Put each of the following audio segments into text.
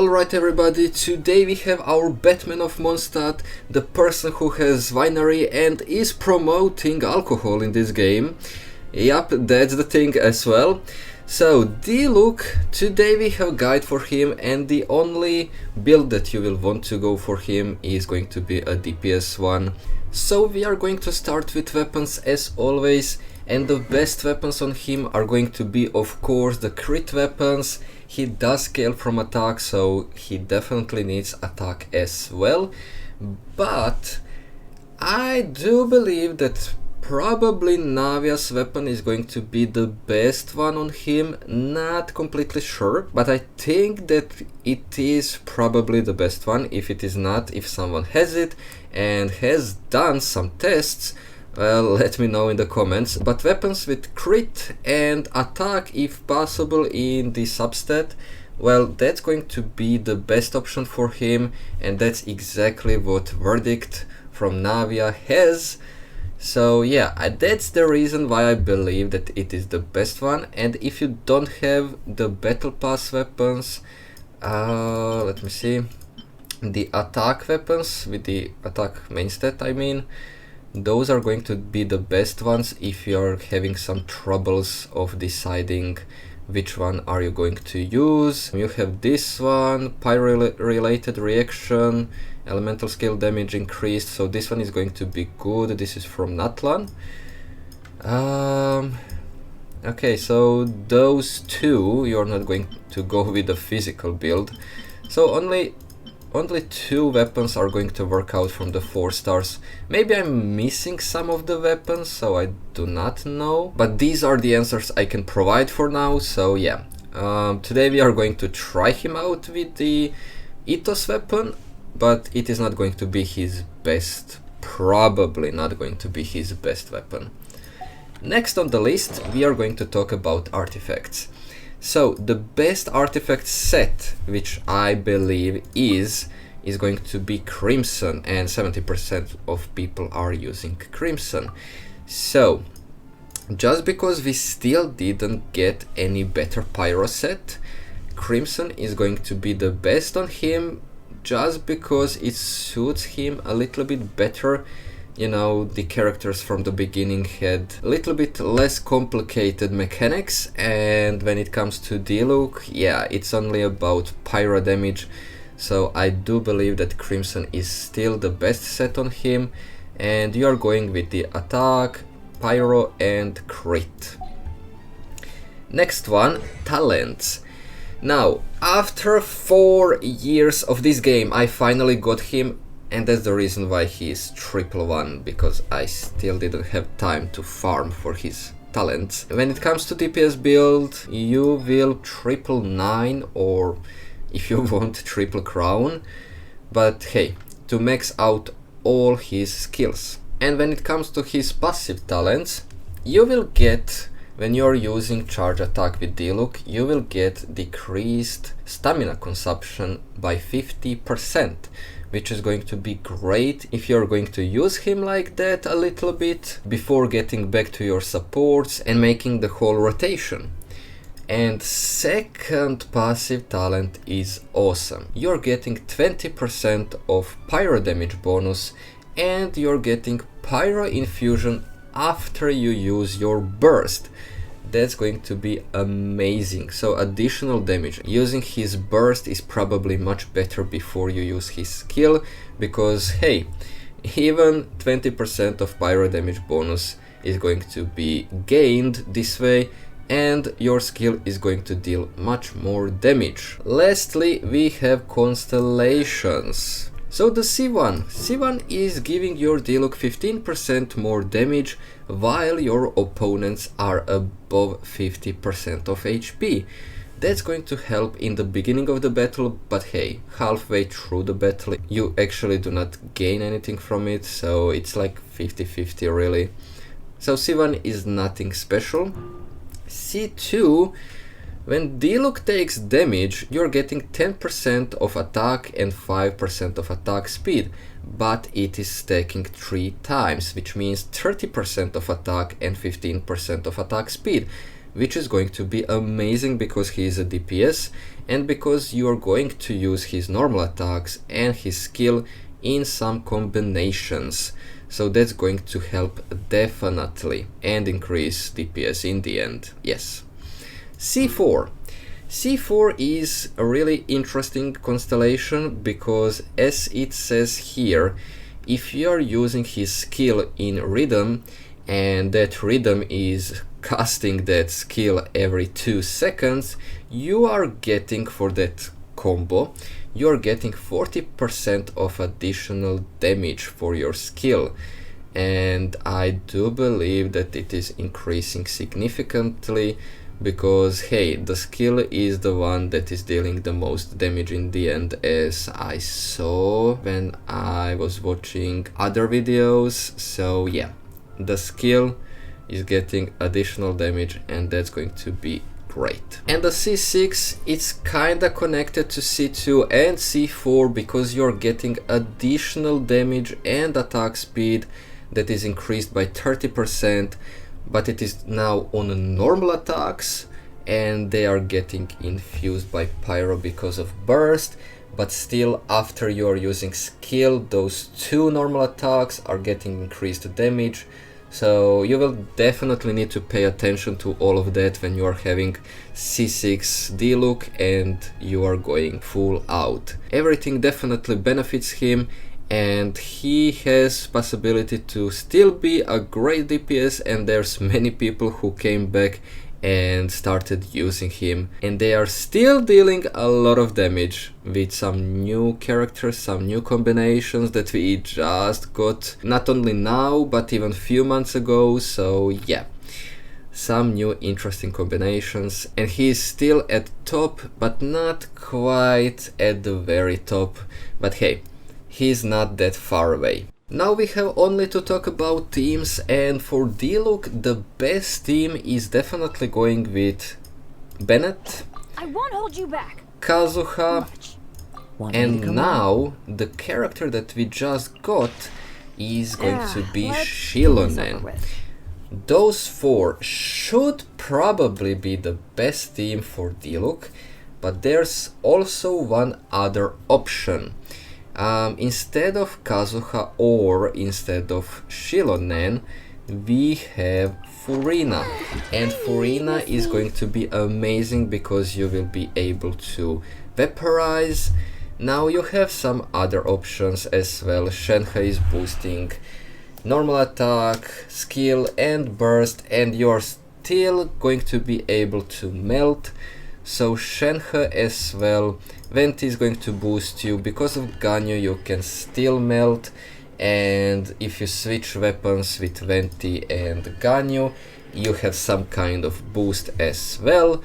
Alright everybody, today we have our Batman of Mondstadt, the person who has winery and is promoting alcohol in this game. Yup, that's the thing as well. So, Diluc, today we have a guide for him, and the only build that you will want to go for him is going to be a DPS one. So we are going to start with weapons as always, and the best weapons on him are going to be, of course, the crit weapons. He does scale from attack, so he definitely needs attack as well. But I do believe that probably Navia's weapon is going to be the best one on him. Not completely sure, but I think that it is probably the best one. If it is not, if someone has it and has done some tests, well, let me know in the comments. But weapons with crit and attack, if possible, in the substat, well, that's going to be the best option for him, and that's exactly what Verdict from Navia has. So yeah, that's the reason why I believe that it is the best one. And if you don't have the battle pass weapons, let me see, the attack weapons with the attack main stat, I mean, those are going to be the best ones if you're having some troubles of deciding which one are you going to use. You have this one, pyro related reaction, elemental scale damage increased, so this one is going to be good. This is from Natlan. Okay, so those two, you're not going to go with the physical build, so only two weapons are going to work out from the 4 stars. Maybe I'm missing some of the weapons, so I do not know. But these are the answers I can provide for now, so yeah. Today we are going to try him out with the Ethos weapon, but it is not going to be his best, probably not going to be his best weapon. Next on the list, we are going to talk about artifacts. So the best artifact set, which I believe is going to be Crimson, and 70% of people are using Crimson. So just because we still didn't get any better pyro set, Crimson is going to be the best on him, just because it suits him a little bit better. You know, the characters from the beginning had a little bit less complicated mechanics, and when it comes to Diluc, yeah, it's only about pyro damage, so I do believe that Crimson is still the best set on him, and you are going with the attack, pyro and crit. Next one, talents. Now, after 4 years of this game, I finally got him. And that's the reason why he is triple 1, because I still didn't have time to farm for his talents. When it comes to DPS build, you will triple 9, or if you want, triple crown. But hey, to max out all his skills. And when it comes to his passive talents, you will get, when you're using charge attack with Diluc, you will get decreased stamina consumption by 50%. Which is going to be great if you're going to use him like that a little bit before getting back to your supports and making the whole rotation. And second passive talent is awesome. You're getting 20% of pyro damage bonus, and you're getting pyro infusion after you use your burst. That's going to be amazing. So additional damage. Using his burst is probably much better before you use his skill, because hey, even 20% of pyro damage bonus is going to be gained this way, and your skill is going to deal much more damage. Lastly, we have Constellations. So the C1 is giving your Diluc 15% more damage while your opponents are above 50% of HP. That's going to help in the beginning of the battle, but hey, halfway through the battle you actually do not gain anything from it, so it's like 50-50 really. So C1 is nothing special. C2, when Diluc takes damage, you're getting 10% of attack and 5% of attack speed, but it is stacking 3 times, which means 30% of attack and 15% of attack speed. which is going to be amazing because he is a DPS and because you are going to use his normal attacks and his skill in some combinations. So that's going to help definitely and increase DPS in the end. Yes. C4. C4 is a really interesting constellation because, as it says here, if you are using his skill in rhythm and that rhythm is casting that skill every 2 seconds, you are getting, for that combo, you are getting 40% of additional damage for your skill. And I do believe that it is increasing significantly because, hey, the skill is the one that is dealing the most damage in the end, as I saw when I was watching other videos. So yeah, the skill is getting additional damage and that's going to be great. And the C6, it's kinda connected to C2 and C4 because you're getting additional damage and attack speed that is increased by 30%, but it is now on normal attacks and they are getting infused by pyro because of burst, but still after you are using skill, those 2 normal attacks are getting increased damage. So you will definitely need to pay attention to all of that when you are having C6 Diluc and you are going full out. Everything definitely benefits him and he has possibility to still be a great DPS, and there's many people who came back and started using him and they are still dealing a lot of damage with some new characters, some new combinations that we just got not only now but even few months ago. So yeah, some new interesting combinations, and he is still at top but not quite at the very top, but hey, he's not that far away. Now we have only to talk about teams, and for Diluc the best team is definitely going with Bennett, I won't hold you back. Kazuha, and now the character that we just got is going to be Shilonen. Those 4 should probably be the best team for Diluc, but there's also one other option. Instead of Kazuha or instead of Shilonen, we have Furina, and Furina is going to be amazing because you will be able to vaporize. Now you have some other options as well. Shenhe is boosting normal attack, skill and burst, and you're still going to be able to melt. So Shenhe as well. Venti is going to boost you. Because of Ganyu you can still melt, and if you switch weapons with Venti and Ganyu you have some kind of boost as well.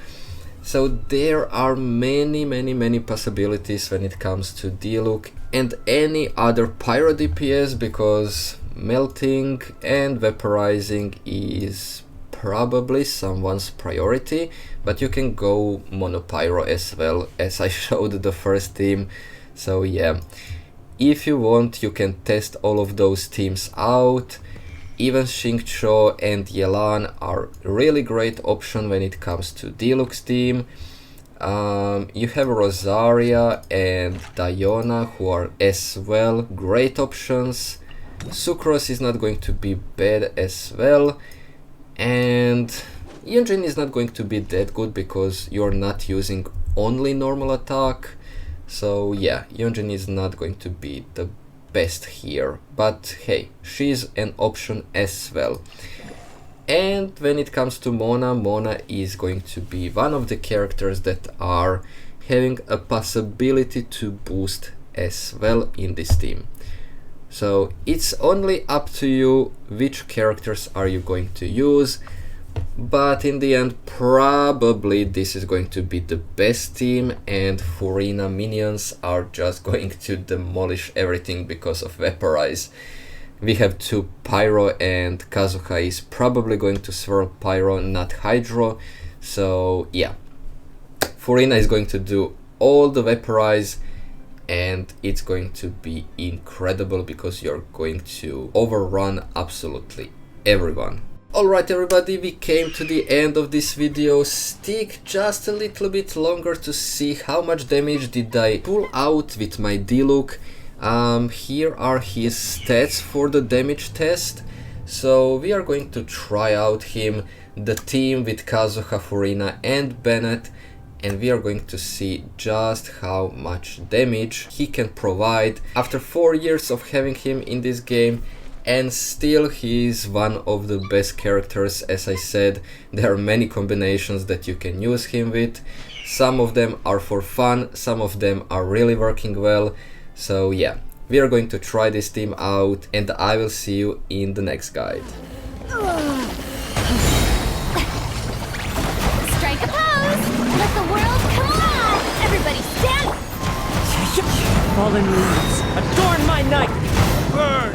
So there are many possibilities when it comes to Diluc and any other pyro DPS, because melting and vaporizing is probably someone's priority, but you can go monopyro as well, as I showed the first team. So yeah, if you want you can test all of those teams out. Even Xingqiu and Yelan are really great option when it comes to Diluc's team. You have Rosaria and Diona who are as well great options. Sucrose is not going to be bad as well, and Yunjin is not going to be that good because you're not using only normal attack. So yeah, Yunjin is not going to be the best here, but hey, she's an option as well. And when it comes to Mona, Mona is going to be one of the characters that are having a possibility to boost as well in this team. So it's only up to you which characters are you going to use, but in the end probably this is going to be the best team, and Furina minions are just going to demolish everything because of Vaporize. We have 2 Pyro and Kazuha is probably going to swirl Pyro, not Hydro. So yeah, Furina is going to do all the Vaporize, and it's going to be incredible because you're going to overrun absolutely everyone. Alright everybody, we came to the end of this video. Stick just a little bit longer to see how much damage did I pull out with my Diluc. Here are his stats for the damage test. So we are going to try out him, the team with Kazuha, Furina and Bennett, and we are going to see just how much damage he can provide after 4 years of having him in this game. And still he is one of the best characters. As I said, there are many combinations that you can use him with. Some of them are for fun, some of them are really working well. So yeah, we are going to try this team out and I will see you in the next guide. Strike a pose! Let the world come on! Everybody stand! Fallen leaves, adorn my night! Burn!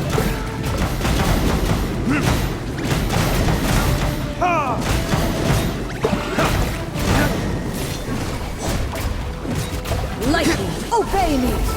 Lightning, obey me!